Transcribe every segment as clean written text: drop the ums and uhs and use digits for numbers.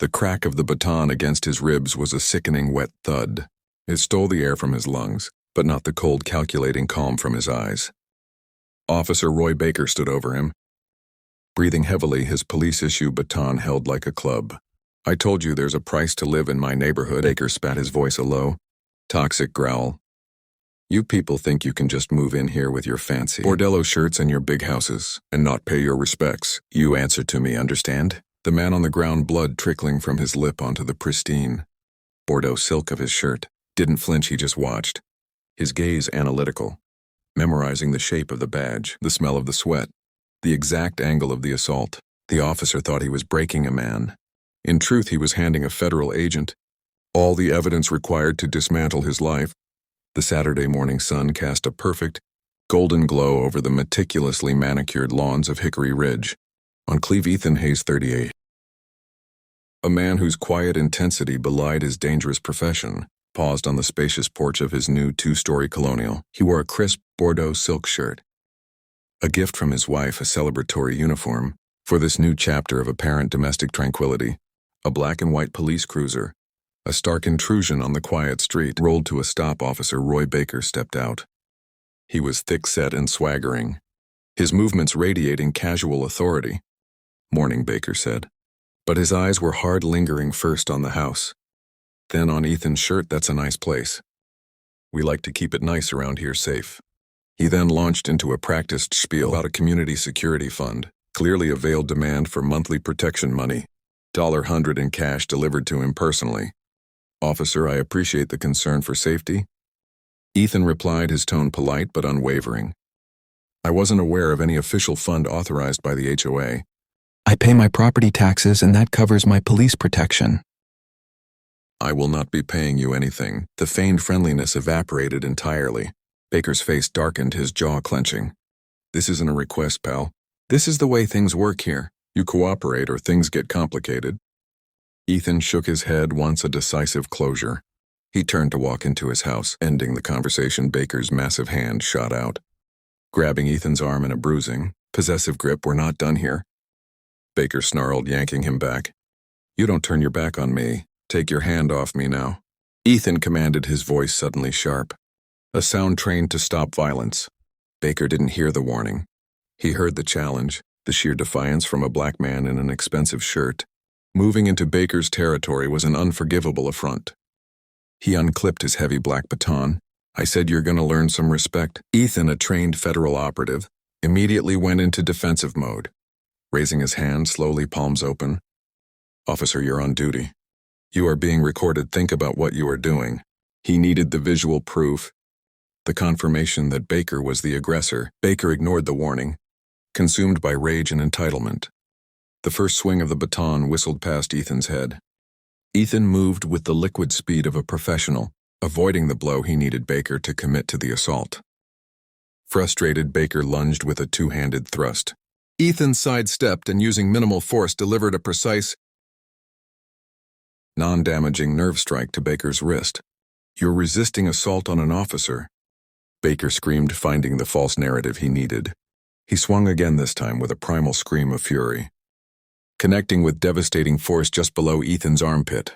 The crack of the baton against his ribs was a sickening wet thud. It stole the air from his lungs, but not the cold, calculating calm from his eyes. Officer Roy Baker stood over him. Breathing heavily, his police-issue baton held like a club. "I told you there's a price to live in my neighborhood," Baker spat, his voice a low, toxic growl. "You people think you can just move in here with your fancy bordello shirts and your big houses and not pay your respects. You answer to me, understand?" The man on the ground, blood trickling from his lip onto the pristine Bordeaux silk of his shirt, didn't flinch. He just watched, his gaze analytical, memorizing the shape of the badge, the smell of the sweat, the exact angle of the assault. The officer thought he was breaking a man. In truth, he was handing a federal agent all the evidence required to dismantle his life. The Saturday morning sun cast a perfect, golden glow over the meticulously manicured lawns of Hickory Ridge. On Cleve, Ethan Hayes, 38, a man whose quiet intensity belied his dangerous profession, paused on the spacious porch of his new two-story colonial. He wore a crisp Bordeaux silk shirt, a gift from his wife, a celebratory uniform for this new chapter of apparent domestic tranquility. A black and white police cruiser, a stark intrusion on the quiet street, rolled to a stop. Officer Roy Baker stepped out. He was thick-set and swaggering, his movements radiating casual authority. "Morning," Baker said, but his eyes were hard, lingering first on the house, then on Ethan's shirt. "That's a nice place. We like to keep it nice around here, safe." He then launched into a practiced spiel about a community security fund, clearly a veiled demand for monthly protection money, $100 in cash delivered to him personally. "Officer, I appreciate the concern for safety." Ethan replied, his tone polite but unwavering. "I wasn't aware of any official fund authorized by the HOA. I pay my property taxes and that covers my police protection." "I will not be paying you anything." The feigned friendliness evaporated entirely. Baker's face darkened, his jaw clenching. "This isn't a request, pal. This is the way things work here. You cooperate or things get complicated." Ethan shook his head, once a decisive closure. He turned to walk into his house, ending the conversation. Baker's massive hand shot out, grabbing Ethan's arm in a bruising, possessive grip. "We're not done here." Baker snarled, yanking him back. "You don't turn your back on me. Take your hand off me now." Ethan commanded, his voice suddenly sharp, a sound trained to stop violence. Baker didn't hear the warning. He heard the challenge, the sheer defiance from a black man in an expensive shirt. Moving into Baker's territory was an unforgivable affront. He unclipped his heavy black baton. "I said you're gonna learn some respect." Ethan, a trained federal operative, immediately went into defensive mode, raising his hand slowly, palms open. "Officer, you're on duty. You are being recorded. Think about what you are doing." He needed the visual proof, the confirmation that Baker was the aggressor. Baker ignored the warning, consumed by rage and entitlement. The first swing of the baton whistled past Ethan's head. Ethan moved with the liquid speed of a professional, avoiding the blow. He needed Baker to commit to the assault. Frustrated, Baker lunged with a two-handed thrust. Ethan sidestepped and, using minimal force, delivered a precise, non-damaging nerve strike to Baker's wrist. "You're resisting assault on an officer," Baker screamed, finding the false narrative he needed. He swung again, this time with a primal scream of fury, connecting with devastating force just below Ethan's armpit.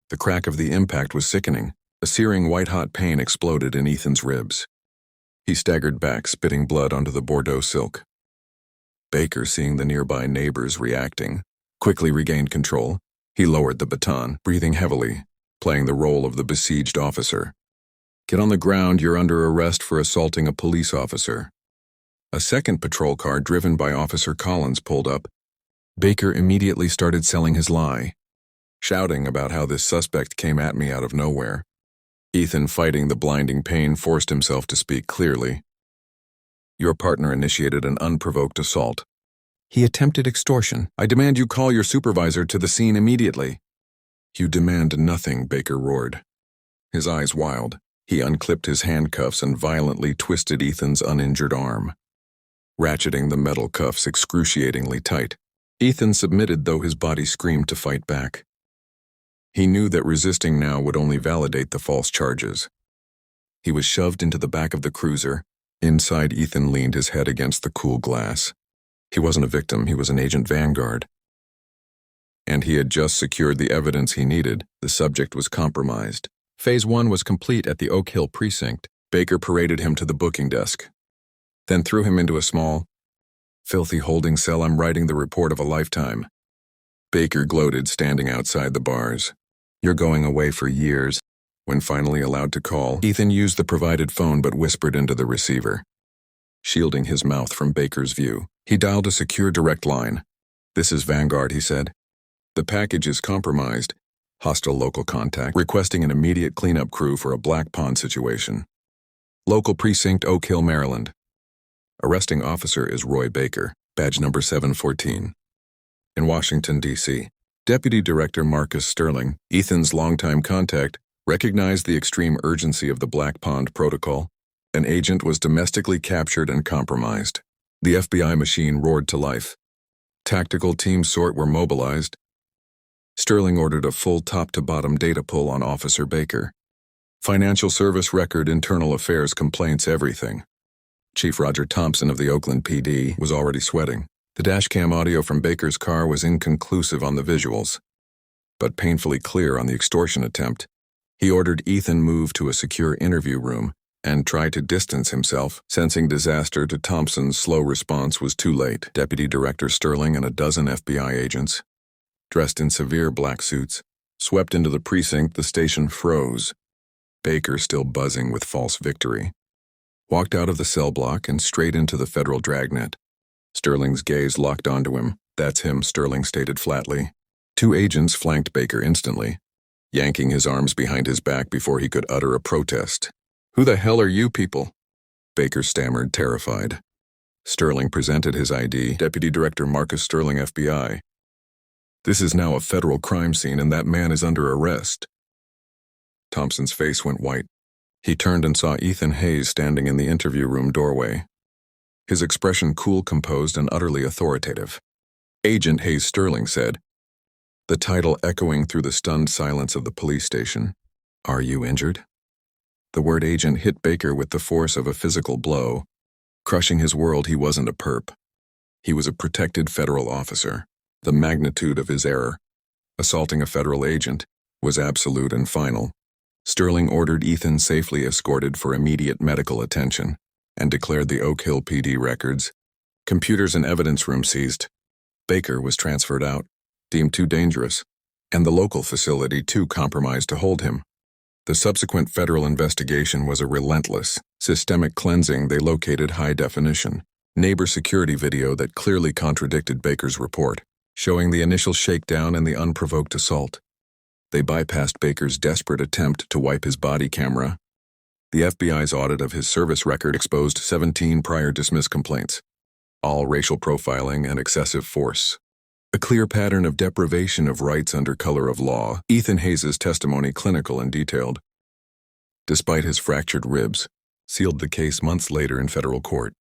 The crack of the impact was sickening. A searing white-hot pain exploded in Ethan's ribs. He staggered back, spitting blood onto the Bordeaux silk. Baker, seeing the nearby neighbors reacting, quickly regained control. He lowered the baton, breathing heavily, playing the role of the besieged officer. "Get on the ground. You're under arrest for assaulting a police officer." A second patrol car, driven by Officer Collins, pulled up. Baker immediately started selling his lie, shouting about how this suspect came at me out of nowhere. Ethan, fighting the blinding pain, forced himself to speak clearly. "Your partner initiated an unprovoked assault. He attempted extortion. I demand you call your supervisor to the scene immediately." "You demand nothing," Baker roared, his eyes wild. He unclipped his handcuffs and violently twisted Ethan's uninjured arm, ratcheting the metal cuffs excruciatingly tight. Ethan submitted, though his body screamed to fight back. He knew that resisting now would only validate the false charges. He was shoved into the back of the cruiser. Inside, Ethan leaned his head against the cool glass. He wasn't a victim, he was an Agent Vanguard. and he had just secured the evidence he needed. The subject was compromised. Phase 1 was complete at the Oak Hill precinct. Baker paraded him to the booking desk, then threw him into a small, filthy holding cell. I'm writing the report of a lifetime. Baker gloated, standing outside the bars. You're going away for years. When finally allowed to call, Ethan used the provided phone but whispered into the receiver, shielding his mouth from Baker's view. He dialed a secure direct line. This is Vanguard, he said. The package is compromised. Hostile local contact, requesting an immediate cleanup crew for a Black Pond situation. Local precinct, Oak Hill, Maryland. Arresting officer is Roy Baker, badge number 714. In Washington, D.C., Deputy Director Marcus Sterling, Ethan's longtime contact, recognized the extreme urgency of the Black Pond Protocol. An agent was domestically captured and compromised. The FBI machine roared to life. Tactical team sort were mobilized. Sterling ordered a full top-to-bottom data pull on Officer Baker. Financial service record, internal affairs, complaints, everything. Chief Roger Thompson of the Oakland PD was already sweating. The dashcam audio from Baker's car was inconclusive on the visuals, but painfully clear on the extortion attempt. He ordered Ethan move to a secure interview room and tried to distance himself, sensing disaster to Thompson's slow response was too late. Deputy Director Sterling and a dozen FBI agents, dressed in severe black suits, swept into the precinct. The station froze. Baker, still buzzing with false victory, walked out of the cell block and straight into the federal dragnet. Sterling's gaze locked onto him. That's him, Sterling stated flatly. Two agents flanked Baker instantly, yanking his arms behind his back before he could utter a protest. Who the hell are you people? Baker stammered, terrified. Sterling presented his ID. Deputy Director Marcus Sterling, FBI. This is now a federal crime scene and that man is under arrest. Thompson's face went white. He turned and saw Ethan Hayes standing in the interview room doorway. His expression cool, composed, and utterly authoritative. Agent Hayes, Sterling said, the title echoing through the stunned silence of the police station. Are you injured? The word agent hit Baker with the force of a physical blow, crushing his world. He wasn't a perp. He was a protected federal officer. The magnitude of his error, assaulting a federal agent, was absolute and final. Sterling ordered Ethan safely escorted for immediate medical attention and declared the Oak Hill PD records, computers and evidence room seized. Baker was transferred out, deemed too dangerous, and the local facility too compromised to hold him. The subsequent federal investigation was a relentless, systemic cleansing. They located high-definition, neighbor security video that clearly contradicted Baker's report, showing the initial shakedown and the unprovoked assault. They bypassed Baker's desperate attempt to wipe his body camera. The FBI's audit of his service record exposed 17 prior dismissed complaints, all racial profiling and excessive force. A clear pattern of deprivation of rights under color of law. Ethan Hayes' testimony, clinical and detailed, despite his fractured ribs, sealed the case months later in federal court.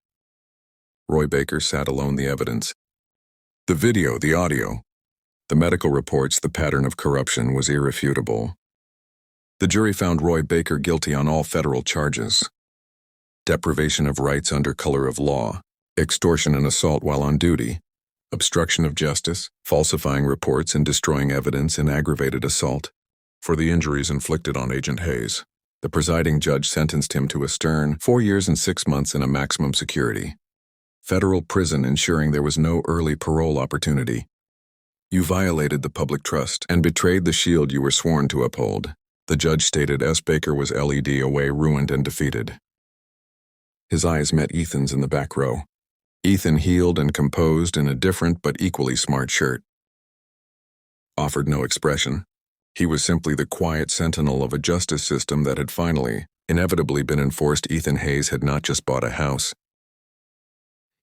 Roy Baker sat alone. The evidence, the video, the audio, the medical reports, the pattern of corruption was irrefutable. The jury found Roy Baker guilty on all federal charges: deprivation of rights under color of law, extortion and assault while on duty, obstruction of justice, falsifying reports and destroying evidence, and aggravated assault. For the injuries inflicted on Agent Hayes, the presiding judge sentenced him to a stern 4 years and 6 months in a maximum security federal prison, ensuring there was no early parole opportunity. You violated the public trust and betrayed the shield you were sworn to uphold, the judge stated. S. Baker was led away, ruined and defeated. His eyes met Ethan's in the back row. Ethan, healed and composed in a different but equally smart shirt, offered no expression. He was simply the quiet sentinel of a justice system that had finally, inevitably been enforced. Ethan Hayes had not just bought a house.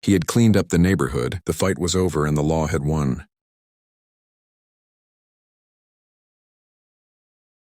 He had cleaned up the neighborhood. The fight was over and the law had won.